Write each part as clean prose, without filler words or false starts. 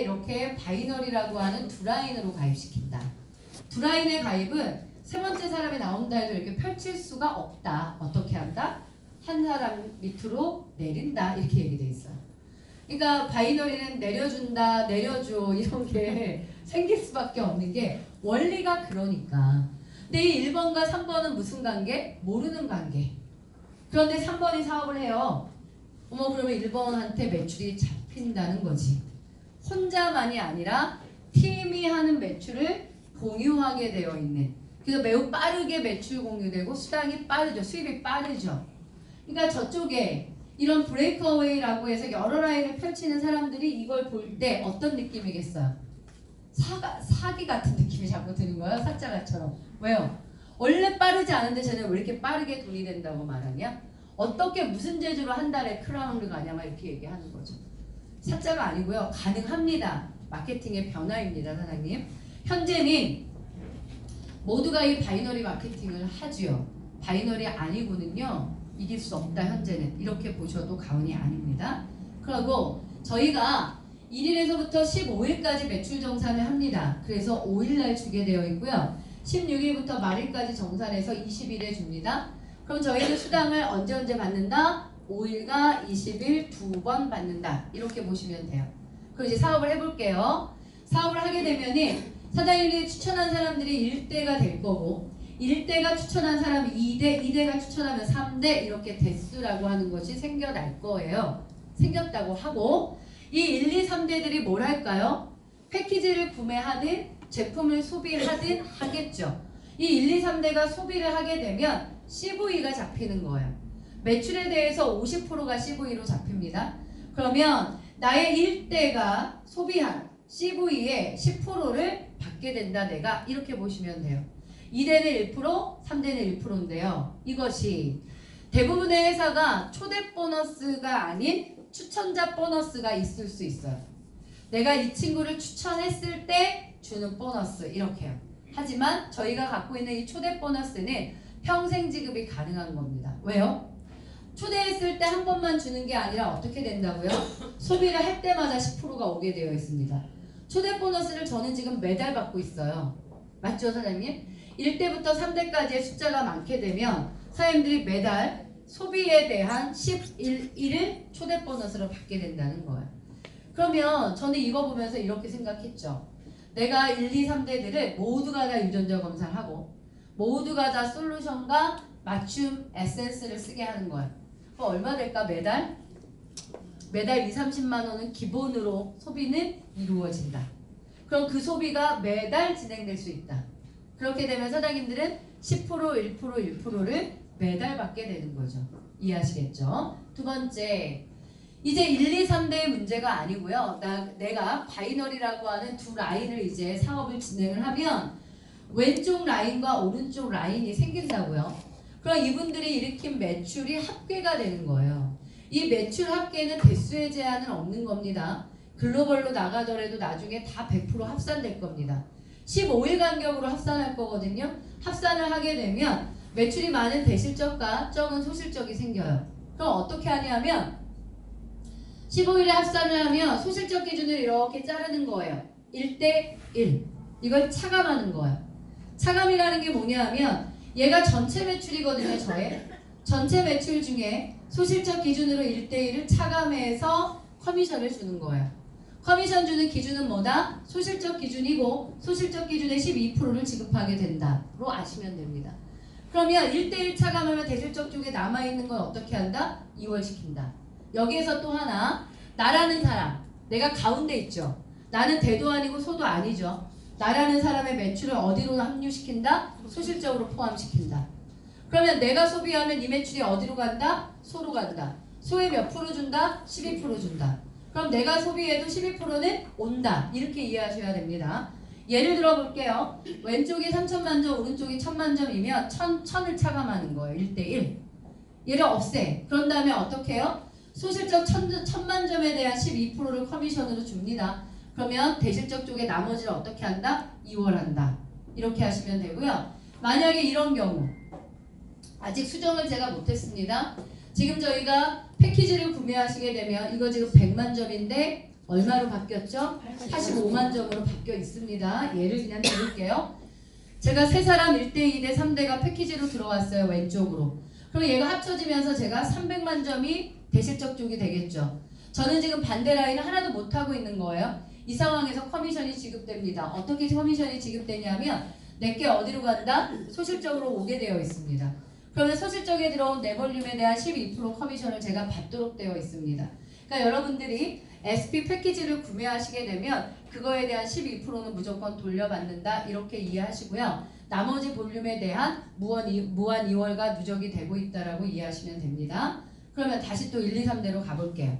이렇게 바이너리라고 하는 두 라인으로 가입시킨다. 두 라인의 가입은 세 번째 사람이 나온다 해도 이렇게 펼칠 수가 없다. 어떻게 한다? 한 사람 밑으로 내린다. 이렇게 얘기돼 있어요. 그러니까 바이너리는 내려준다, 내려줘 이런 게 생길 수밖에 없는 게 원리가 그러니까. 근데 이 1번과 3번은 무슨 관계? 모르는 관계. 그런데 3번이 사업을 해요. 그러면 1번한테 매출이 잡힌다는 거지. 혼자만이 아니라 팀이 하는 매출을 공유하게 되어 있는. 그래서 매우 빠르게 매출 공유되고 수당이 빠르죠. 수입이 빠르죠. 그러니까 저쪽에 이런 브레이크어웨이라고 해서 여러 라인을 펼치는 사람들이 이걸 볼 때 어떤 느낌이겠어요? 사기 같은 느낌이 자꾸 드는 거예요. 사자가처럼. 왜요? 원래 빠르지 않은데 쟤는 왜 이렇게 빠르게 돈이 된다고 말하냐? 어떻게 무슨 재주로 한 달에 크라운을 가냐 막 이렇게 얘기하는 거죠. 사자가 아니고요. 가능합니다. 마케팅의 변화입니다. 사장님. 현재는 모두가 이 바이너리 마케팅을 하지요. 바이너리 아니고는요. 이길 수 없다. 현재는. 이렇게 보셔도 과언이 아닙니다. 그리고 저희가 1일에서부터 15일까지 매출 정산을 합니다. 그래서 5일날 주게 되어 있고요. 16일부터 말일까지 정산해서 20일에 줍니다. 그럼 저희는 수당을 언제 받는다? 5일과 20일 두 번 받는다. 이렇게 보시면 돼요. 그럼 이제 사업을 해볼게요. 사업을 하게 되면은 사장님이 추천한 사람들이 1대가 될 거고 1대가 추천한 사람이 2대, 2대가 추천하면 3대 이렇게 대수라고 하는 것이 생겨날 거예요. 생겼다고 하고 이 1, 2, 3대들이 뭘 할까요? 패키지를 구매하든 제품을 소비하든 하겠죠. 이 1, 2, 3대가 소비를 하게 되면 CV가 잡히는 거예요. 매출에 대해서 50%가 CV로 잡힙니다. 그러면 나의 1대가 소비한 CV의 10%를 받게 된다 내가 이렇게 보시면 돼요. 2대는 1%, 3대는 1%인데요. 이것이 대부분의 회사가 초대 보너스가 아닌 추천자 보너스가 있을 수 있어요. 내가 이 친구를 추천했을 때 주는 보너스 이렇게요. 하지만 저희가 갖고 있는 이 초대 보너스는 평생 지급이 가능한 겁니다. 왜요? 초대했을 때 한 번만 주는 게 아니라 어떻게 된다고요? 소비를 할 때마다 10%가 오게 되어 있습니다. 초대 보너스를 저는 지금 매달 받고 있어요. 맞죠 사장님? 1대부터 3대까지의 숫자가 많게 되면 사장님들이 매달 소비에 대한 11일을 초대 보너스로 받게 된다는 거예요. 그러면 저는 이거 보면서 이렇게 생각했죠. 내가 1, 2, 3대들을 모두가 다 유전자 검사를 하고 모두가 다 솔루션과 맞춤 에센스를 쓰게 하는 거예요. 그럼 얼마 될까 매달? 매달 2, 30만 원은 기본으로 소비는 이루어진다. 그럼 그 소비가 매달 진행될 수 있다. 그렇게 되면 사장님들은 10%, 1%, 1%를 매달 받게 되는 거죠. 이해하시겠죠? 두 번째, 이제 1, 2, 3대의 문제가 아니고요. 내가 바이너리라고 하는 두 라인을 이제 사업을 진행을 하면 왼쪽 라인과 오른쪽 라인이 생긴다고요. 그럼 이분들이 일으킨 매출이 합계가 되는 거예요. 이 매출 합계는 대수의 제한은 없는 겁니다. 글로벌로 나가더라도 나중에 다 100% 합산될 겁니다. 15일 간격으로 합산할 거거든요. 합산을 하게 되면 매출이 많은 대실적과 적은 소실적이 생겨요. 그럼 어떻게 하냐면 15일에 합산을 하면 소실적 기준을 이렇게 자르는 거예요. 1대 1. 이걸 차감하는 거예요. 차감이라는 게 뭐냐 하면 얘가 전체 매출이거든요. 저의 전체 매출 중에 소실적 기준으로 1대1을 차감해서 커미션을 주는 거예요. 커미션 주는 기준은 뭐다? 소실적 기준이고 소실적 기준의 12%를 지급하게 된다로 아시면 됩니다. 그러면 1대1 차감하면 대실적 쪽에 남아있는 건 어떻게 한다? 이월시킨다. 여기에서 또 하나 나라는 사람 내가 가운데 있죠. 나는 대도 아니고 소도 아니죠. 나라는 사람의 매출을 어디로 합류시킨다? 소실적으로 포함시킨다. 그러면 내가 소비하면 이 매출이 어디로 간다? 소로 간다. 소에 몇 프로 준다? 12% 준다. 그럼 내가 소비해도 12%는 온다. 이렇게 이해하셔야 됩니다. 예를 들어 볼게요. 왼쪽이 3,000만 점, 오른쪽이 1,000만 점이면 1,000을 차감하는 거예요. 1대1. 얘를 없애. 그런 다음에 어떻게 해요? 소실적 1,000만 점에 대한 12%를 커미션으로 줍니다. 그러면 대실적 쪽에 나머지를 어떻게 한다? 이월한다. 이렇게 하시면 되고요. 만약에 이런 경우 아직 수정을 제가 못했습니다. 지금 저희가 패키지를 구매하시게 되면 이거 지금 100만 점인데 얼마로 바뀌었죠? 85만 점으로 바뀌어 있습니다. 예를 그냥 드릴게요. 제가 세 사람 1대 2대 3대가 패키지로 들어왔어요. 왼쪽으로. 그럼 얘가 합쳐지면서 제가 300만 점이 대실적 쪽이 되겠죠. 저는 지금 반대 라인을 하나도 못하고 있는 거예요. 이 상황에서 커미션이 지급됩니다. 어떻게 커미션이 지급되냐면 내게 어디로 간다? 소실적으로 오게 되어 있습니다. 그러면 소실적에 들어온 내 볼륨에 대한 12% 커미션을 제가 받도록 되어 있습니다. 그러니까 여러분들이 SP 패키지를 구매하시게 되면 그거에 대한 12%는 무조건 돌려받는다 이렇게 이해하시고요. 나머지 볼륨에 대한 무한 2월가 누적이 되고 있다라고 이해하시면 됩니다. 그러면 다시 또 1, 2, 3대로 가볼게요.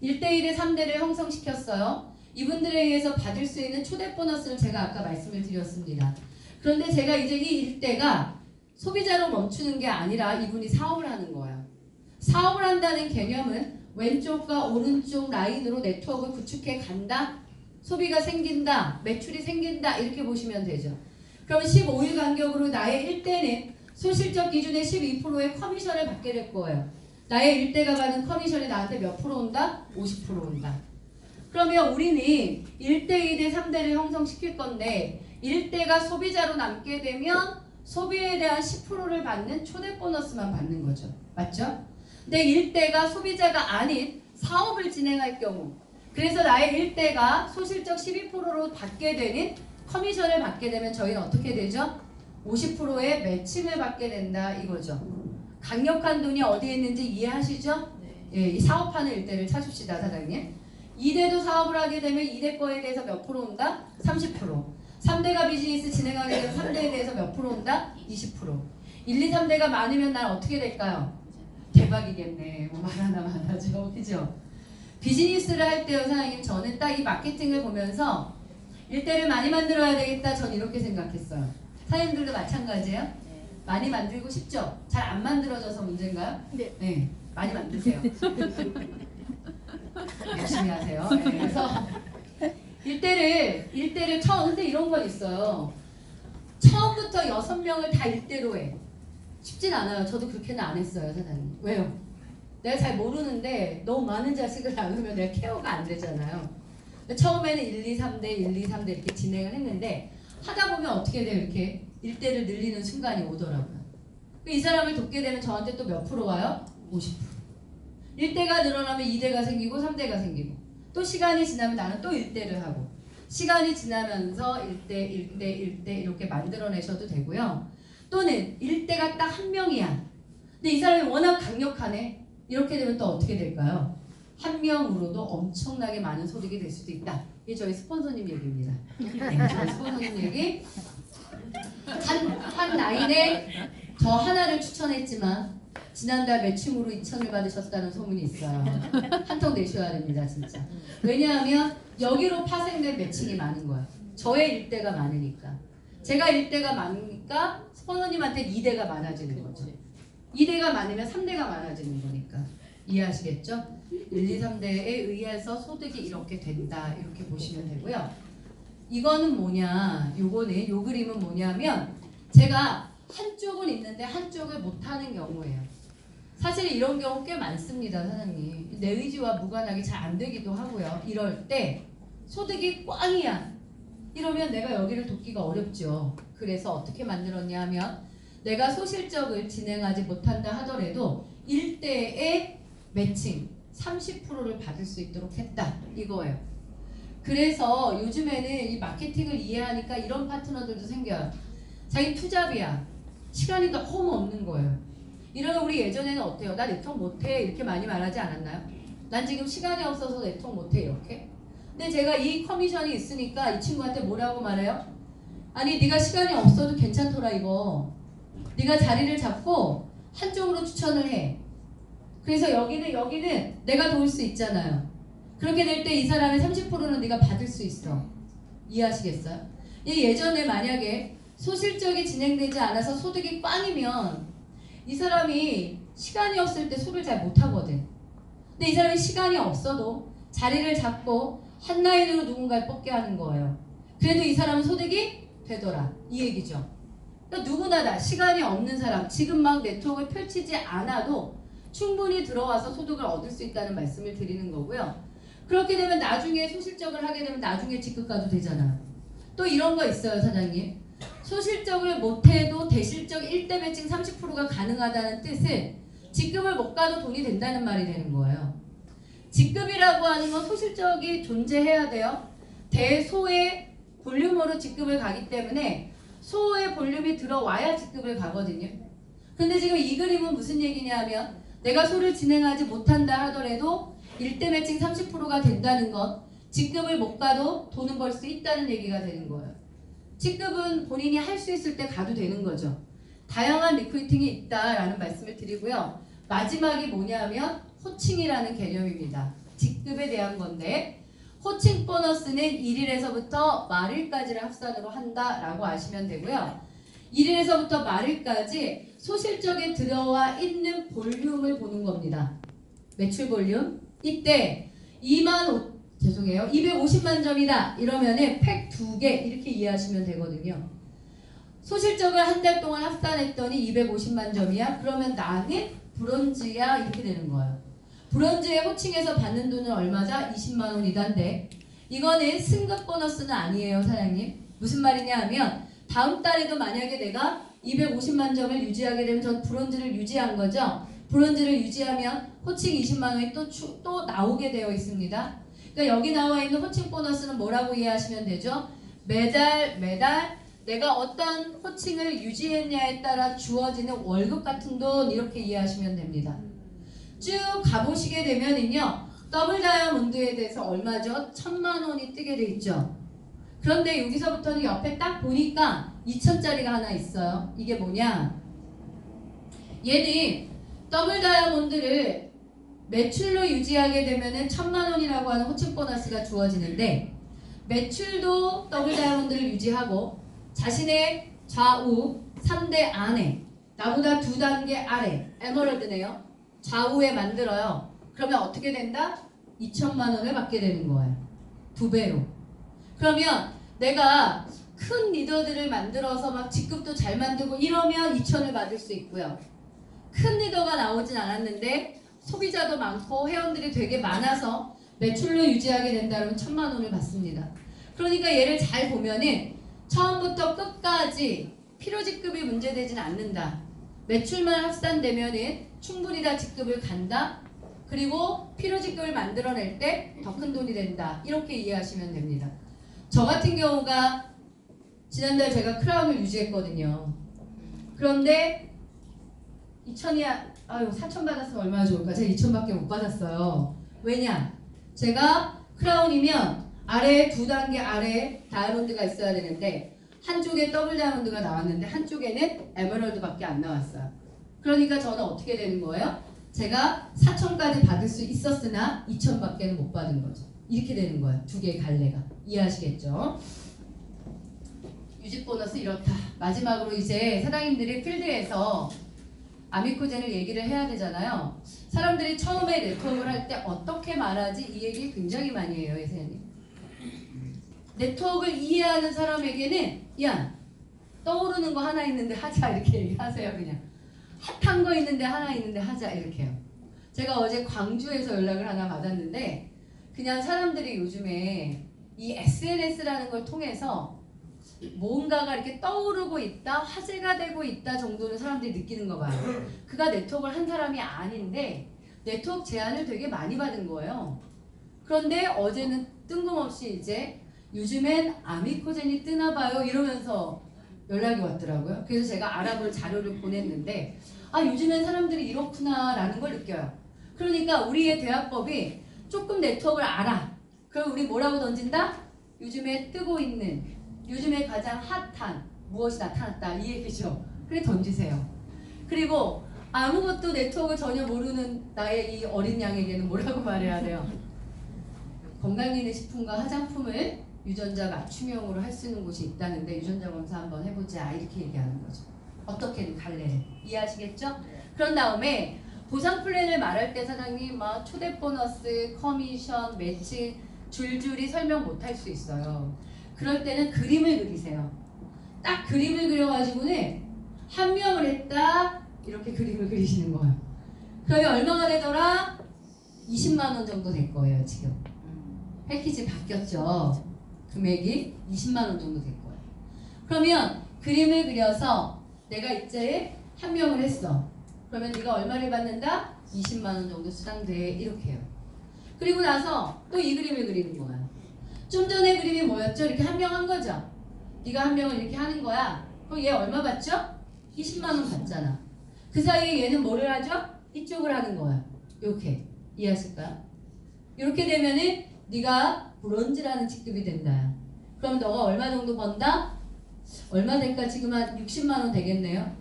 1대1에 3대를 형성시켰어요. 이분들에 의해서 받을 수 있는 초대 보너스를 제가 아까 말씀을 드렸습니다. 그런데 제가 이제 이 1대가 소비자로 멈추는 게 아니라 이분이 사업을 하는 거예요. 사업을 한다는 개념은 왼쪽과 오른쪽 라인으로 네트워크를 구축해 간다. 소비가 생긴다. 매출이 생긴다. 이렇게 보시면 되죠. 그러면 15일 간격으로 나의 1대는 소실적 기준의 12%의 커미션을 받게 될 거예요. 나의 1대가 받는 커미션이 나한테 몇 프로 온다? 50% 온다. 그러면 우리는 1대, 2대, 3대를 형성시킬 건데 1대가 소비자로 남게 되면 소비에 대한 10%를 받는 초대 보너스만 받는 거죠. 맞죠? 근데 1대가 소비자가 아닌 사업을 진행할 경우 그래서 나의 1대가 소실적 12%로 받게 되는 커미션을 받게 되면 저희는 어떻게 되죠? 50%의 매칭을 받게 된다 이거죠. 강력한 돈이 어디에 있는지 이해하시죠? 네. 예, 이 사업하는 1대를 찾읍시다 사장님. 2대도 사업을 하게 되면 2대 거에 대해서 몇 프로 온다? 30%. 3대가 비즈니스 진행하게 되면 3대에 대해서 몇 프로 온다? 20%. 1, 2, 3대가 많으면 난 어떻게 될까요? 대박이겠네. 뭐 말 하나만 하죠. 그죠? 비즈니스를 할 때요 사장님 저는 딱 이 마케팅을 보면서 1대를 많이 만들어야 되겠다 전 이렇게 생각했어요. 사장님들도 마찬가지예요? 네. 많이 만들고 싶죠? 잘 안 만들어져서 문제인가요? 네. 네. 많이 만드세요. 열심히 하세요. 네. 그래서 1대를 처음 근데 이런 건 있어요. 처음부터 6명을 다 1대로 해. 쉽진 않아요. 저도 그렇게는 안 했어요 사장님. 왜요? 내가 잘 모르는데 너무 많은 자식을 낳으면 내가 케어가 안 되잖아요. 처음에는 1, 2, 3대, 1, 2, 3대 이렇게 진행을 했는데 하다 보면 어떻게 돼요? 이렇게 1대를 늘리는 순간이 오더라고요. 이 사람을 돕게 되면 저한테 또 몇 프로 와요? 50%. 1대가 늘어나면 2대가 생기고 3대가 생기고 또 시간이 지나면 나는 또 1대를 하고 시간이 지나면서 1대 이렇게 만들어내셔도 되고요. 또는 1대가 딱 한 명이야. 근데 이 사람이 워낙 강력하네. 이렇게 되면 또 어떻게 될까요? 한 명으로도 엄청나게 많은 소득이 될 수도 있다. 이게 저희 스폰서님 얘기입니다. 네, 저희 스폰서님 얘기. 한 라인에 저 하나를 추천했지만 지난달 매칭으로 2,000을 받으셨다는 소문이 있어요. 한 통 내셔야 됩니다 진짜. 왜냐하면 여기로 파생된 매칭이 많은 거예요. 저의 1대가 많으니까. 제가 1대가 많으니까 스폰서님한테 2대가 많아지는 거죠. 2대가 많으면 3대가 많아지는 거니까. 이해하시겠죠? 1, 2, 3대에 의해서 소득이 이렇게 된다. 이렇게 보시면 되고요. 이거는 뭐냐? 요거는 요 그림은 뭐냐면 제가 한쪽은 있는데 한쪽을 못하는 경우예요. 사실 이런 경우 꽤 많습니다 사장님. 내 의지와 무관하게 잘 안 되기도 하고요. 이럴 때 소득이 꽝이야. 이러면 내가 여기를 돕기가 어렵죠. 그래서 어떻게 만들었냐 하면 내가 소실적을 진행하지 못한다 하더라도 1대의 매칭 30%를 받을 수 있도록 했다. 이거예요. 그래서 요즘에는 이 마케팅을 이해하니까 이런 파트너들도 생겨요. 자기 투잡이야. 시간이 너무 없는 거예요. 이러면 우리 예전에는 어때요? 나 네트워크 못해 이렇게 많이 말하지 않았나요? 난 지금 시간이 없어서 네트워크 못해 이렇게. 근데 제가 이 커미션이 있으니까 이 친구한테 뭐라고 말해요? 아니 네가 시간이 없어도 괜찮더라 이거. 네가 자리를 잡고 한쪽으로 추천을 해. 그래서 여기는 내가 도울 수 있잖아요. 그렇게 될 때 이 사람의 30%는 네가 받을 수 있어. 이해하시겠어요? 예전에 만약에 소실적이 진행되지 않아서 소득이 꽝이면 이 사람이 시간이 없을 때 소비를 잘 못하거든. 근데 이 사람이 시간이 없어도 자리를 잡고 한 라인으로 누군가를 뽑게 하는 거예요. 그래도 이 사람은 소득이 되더라. 이 얘기죠. 그러니까 누구나 다 시간이 없는 사람 지금 막 네트워크를 펼치지 않아도 충분히 들어와서 소득을 얻을 수 있다는 말씀을 드리는 거고요. 그렇게 되면 나중에 소실적을 하게 되면 나중에 직급 가도 되잖아. 또 이런 거 있어요, 사장님. 소실적을 못해도 대실적 1대 매칭 30%가 가능하다는 뜻은 직급을 못 가도 돈이 된다는 말이 되는 거예요. 직급이라고 하는 건 소실적이 존재해야 돼요. 대소의 볼륨으로 직급을 가기 때문에 소의 볼륨이 들어와야 직급을 가거든요. 근데 지금 이 그림은 무슨 얘기냐면 내가 소를 진행하지 못한다 하더라도 1대 매칭 30%가 된다는 건 직급을 못 가도 돈은 벌 수 있다는 얘기가 되는 거예요. 직급은 본인이 할 수 있을 때 가도 되는 거죠. 다양한 리크루팅이 있다라는 말씀을 드리고요. 마지막이 뭐냐면 호칭이라는 개념입니다. 직급에 대한 건데 호칭 보너스는 1일에서부터 말일까지를 합산으로 한다라고 아시면 되고요. 1일에서부터 말일까지 소실적에 들어와 있는 볼륨을 보는 겁니다. 매출 볼륨. 이때 250만 점이다 이러면은 팩 2개 이렇게 이해하시면 되거든요. 소실적을 한 달 동안 합산했더니 250만 점이야. 그러면 나는 브론즈야 이렇게 되는 거예요. 브론즈의 호칭에서 받는 돈은 얼마자? 20만 원이단데 이거는 승급 보너스는 아니에요, 사장님. 무슨 말이냐 하면 다음 달에도 만약에 내가 250만 점을 유지하게 되면 전 브론즈를 유지한 거죠. 브론즈를 유지하면 호칭 20만 원이 또 나오게 되어 있습니다. 그러니까 여기 나와 있는 호칭 보너스는 뭐라고 이해하시면 되죠? 매달 내가 어떤 호칭을 유지했냐에 따라 주어지는 월급 같은 돈 이렇게 이해하시면 됩니다. 쭉 가보시게 되면은요. 더블 다이아몬드에 대해서 얼마죠? 1000만 원이 뜨게 돼 있죠. 그런데 여기서부터는 옆에 딱 보니까 2000짜리가 하나 있어요. 이게 뭐냐? 얘는 더블 다이아몬드를 매출로 유지하게 되면은 1000만 원이라고 하는 호칭 보너스가 주어지는데 매출도 더블 다이아몬드를 유지하고 자신의 좌우 3대 안에 나보다 2단계 아래 에메랄드네요. 좌우에 만들어요. 그러면 어떻게 된다? 2000만 원을 받게 되는 거예요. 2배로. 그러면 내가 큰 리더들을 만들어서 막 직급도 잘 만들고 이러면 2000을 받을 수 있고요. 큰 리더가 나오진 않았는데 소비자도 많고 회원들이 되게 많아서 매출로 유지하게 된다면 1000만 원을 받습니다. 그러니까 얘를 잘 보면은 처음부터 끝까지 필요직급이 문제되진 않는다. 매출만 합산되면은 충분히 다 직급을 간다. 그리고 필요직급을 만들어낼 때 더 큰 돈이 된다. 이렇게 이해하시면 됩니다. 저 같은 경우가 지난달 제가 크라운을 유지했거든요. 그런데 4천 받았으면 얼마나 좋을까? 제가 2천밖에 못 받았어요. 왜냐? 제가 크라운이면 아래에 2단계 아래에 다이아몬드가 있어야 되는데 한쪽에 더블 다이아몬드가 나왔는데 한쪽에는 에메랄드밖에 안 나왔어요. 그러니까 저는 어떻게 되는 거예요? 제가 4천까지 받을 수 있었으나 2천밖에 못 받은 거죠. 이렇게 되는 거예요. 두 개의 갈래가. 이해하시겠죠? 유지 보너스 이렇다. 마지막으로 이제 사장님들이 필드에서 아미코젠을 얘기를 해야 되잖아요. 사람들이 처음에 네트워크를 할 때 어떻게 말하지? 이 얘기 굉장히 많이 해요, 예선님. 네트워크를 이해하는 사람에게는 야, 떠오르는 거 하나 있는데 하자 이렇게 얘기하세요. 그냥 핫한 거 있는데 하나 있는데 하자 이렇게요. 제가 어제 광주에서 연락을 하나 받았는데 그냥 사람들이 요즘에 이 SNS라는 걸 통해서 뭔가가 이렇게 떠오르고 있다, 화제가 되고 있다 정도는 사람들이 느끼는 거 봐요. 그가 네트워크를 한 사람이 아닌데 네트워크 제안을 되게 많이 받은 거예요. 그런데 어제는 뜬금없이 이제 요즘엔 아미코젠이 뜨나 봐요 이러면서 연락이 왔더라고요. 그래서 제가 알아볼 자료를 보냈는데 요즘엔 사람들이 이렇구나 라는 걸 느껴요. 그러니까 우리의 대화법이 조금 네트워크를 알아. 그럼 우리 뭐라고 던진다? 요즘에 뜨고 있는 요즘에 가장 핫한 무엇이 나타났다 이 얘기죠. 그래 던지세요. 그리고 아무것도 네트워크 전혀 모르는 나의 이 어린 양에게는 뭐라고 말해야 돼요? 건강기능식품과 화장품을 유전자 맞춤형으로 할 수 있는 곳이 있다는데 유전자 검사 한번 해보자 이렇게 얘기하는 거죠. 어떻게든 갈래를. 이해하시겠죠? 그런 다음에 보상 플랜을 말할 때 사장님 막 초대 보너스, 커미션, 매칭 줄줄이 설명 못 할 수 있어요. 그럴 때는 그림을 그리세요. 딱 그림을 그려가지고는 한 명을 했다 이렇게 그림을 그리시는 거예요. 그러면 얼마가 되더라? 20만 원 정도 될 거예요 지금. 패키지 바뀌었죠. 금액이 20만 원 정도 될 거예요. 그러면 그림을 그려서 내가 이제 한 명을 했어. 그러면 네가 얼마를 받는다? 20만 원 정도 수당돼. 이렇게 해요. 그리고 나서 또 이 그림을 그리는 거야. 좀 전에 그림이 뭐였죠? 이렇게 한 명 한 거죠. 네가 한 명을 이렇게 하는 거야. 그럼 얘 얼마 받죠? 20만 원 받잖아. 그 사이에 얘는 뭐를 하죠? 이쪽을 하는 거야. 이렇게 이해하실까요? 이렇게 되면은 네가 브론즈라는 직급이 된다. 그럼 너가 얼마 정도 번다? 얼마 될까? 지금 한 60만 원 되겠네요.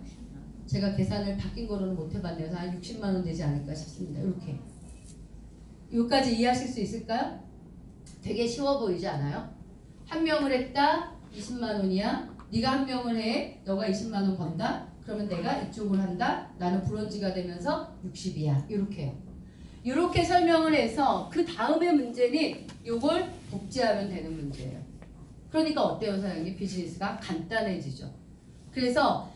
제가 계산을 바뀐 거로는 못 해봤네요. 한 60만 원 되지 않을까 싶습니다. 이렇게. 여기까지 이해하실 수 있을까요? 되게 쉬워 보이지 않아요? 한 명을 했다? 20만 원이야. 네가 한 명을 해. 너가 20만 원 번다. 그러면 내가 이쪽을 한다. 나는 브론즈가 되면서 60이야. 이렇게요. 이렇게 설명을 해서 그 다음의 문제는 이걸 복제하면 되는 문제예요. 그러니까 어때요, 사장님? 비즈니스가 간단해지죠. 그래서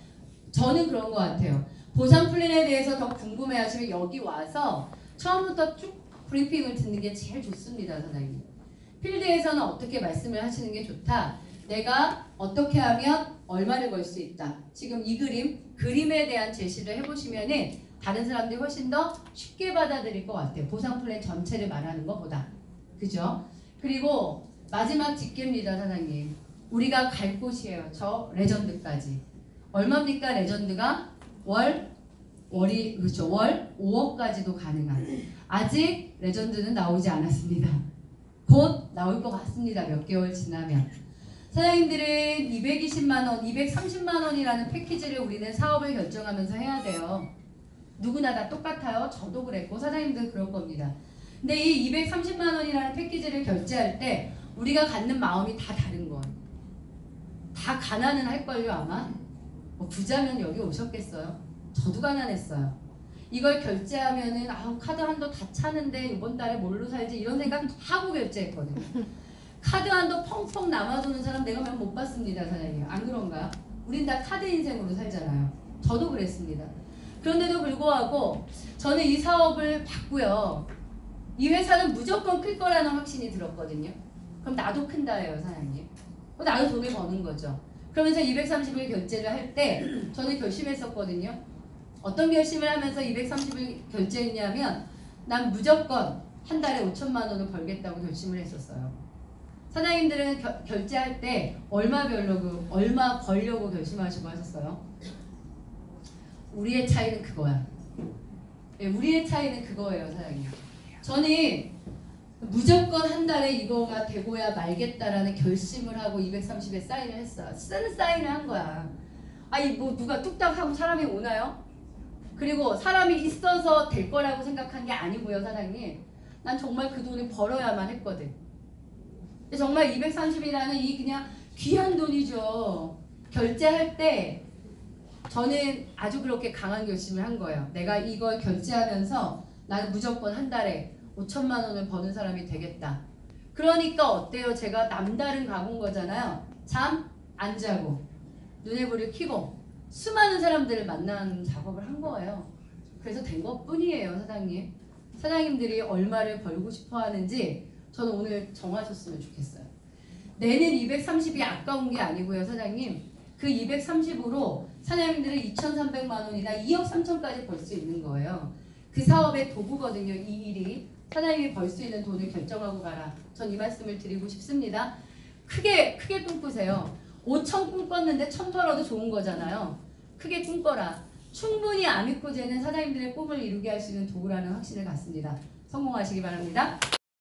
저는 그런 것 같아요. 보상 플랜에 대해서 더 궁금해하시면 여기 와서 처음부터 쭉 브리핑을 듣는 게 제일 좋습니다, 사장님. 필드에서는 어떻게 말씀을 하시는 게 좋다. 내가 어떻게 하면 얼마를 벌 수 있다. 지금 이 그림에 대한 제시를 해보시면은 다른 사람들이 훨씬 더 쉽게 받아들일 것 같아요. 보상 플랜 전체를 말하는 것보다. 그죠? 그리고 마지막 집계입니다, 사장님. 우리가 갈 곳이에요. 저 레전드까지. 얼마입니까, 레전드가? 월이, 그렇죠. 월 5억까지도 가능한. 아직 레전드는 나오지 않았습니다. 곧 나올 것 같습니다. 몇 개월 지나면. 사장님들은 220만 원, 230만 원이라는 패키지를 우리는 사업을 결정하면서 해야 돼요. 누구나 다 똑같아요. 저도 그랬고 사장님들 그럴 겁니다. 근데 이 230만 원이라는 패키지를 결제할 때 우리가 갖는 마음이 다 다른 거예요. 다 가난은 할걸요 아마. 뭐 부자면 여기 오셨겠어요? 저도 가난했어요. 이걸 결제하면은 카드 한도 다 차는데 이번 달에 뭘로 살지 이런 생각 하고 결제했거든요. 카드 한도 펑펑 남아도는 사람 내가 몇 못 봤습니다, 사장님. 안 그런가요? 우린 다 카드 인생으로 살잖아요. 저도 그랬습니다. 그런데도 불구하고 저는 이 사업을 봤고요. 이 회사는 무조건 클 거라는 확신이 들었거든요. 그럼 나도 큰다예요, 사장님. 나도 돈을 버는 거죠. 그러면서 230을 결제를 할 때 저는 결심했었거든요. 어떤 결심을 하면서 230을 결제했냐면 난 무조건 한 달에 5천만 원을 벌겠다고 결심을 했었어요. 사장님들은 결제할 때 얼마 벌려고 결심하시고 하셨어요? 우리의 차이는 그거야. 네, 우리의 차이는 그거예요, 사장님. 저는 무조건 한 달에 이거가 되고야 말겠다라는 결심을 하고 230에 사인을 했어요. 쓰는 사인을 한 거야. 아니 뭐 누가 뚝딱 하고 사람이 오나요? 그리고 사람이 있어서 될 거라고 생각한 게 아니고요, 사장님. 난 정말 그 돈을 벌어야만 했거든. 정말 230이라는 이 그냥 귀한 돈이죠. 결제할 때 저는 아주 그렇게 강한 결심을 한 거예요. 내가 이걸 결제하면서 나는 무조건 한 달에 5천만 원을 버는 사람이 되겠다. 그러니까 어때요? 제가 남다른 각오인 거잖아요. 잠 안 자고 눈에 불을 켜고 수많은 사람들을 만나는 작업을 한 거예요. 그래서 된 것뿐이에요, 사장님. 사장님들이 얼마를 벌고 싶어 하는지 저는 오늘 정하셨으면 좋겠어요. 내는 230이 아까운 게 아니고요, 사장님. 그 230으로 사장님들은 2,300만 원이나 2억 3천까지 벌 수 있는 거예요. 그 사업의 도구거든요, 이 일이. 사장님이 벌 수 있는 돈을 결정하고 가라. 전 이 말씀을 드리고 싶습니다. 크게 꿈꾸세요. 5천 꿈꿨는데 1,000 벌어도 좋은 거잖아요. 크게 꿈꿔라. 충분히 아미코제는 사장님들의 꿈을 이루게 할 수 있는 도구라는 확신을 갖습니다. 성공하시기 바랍니다.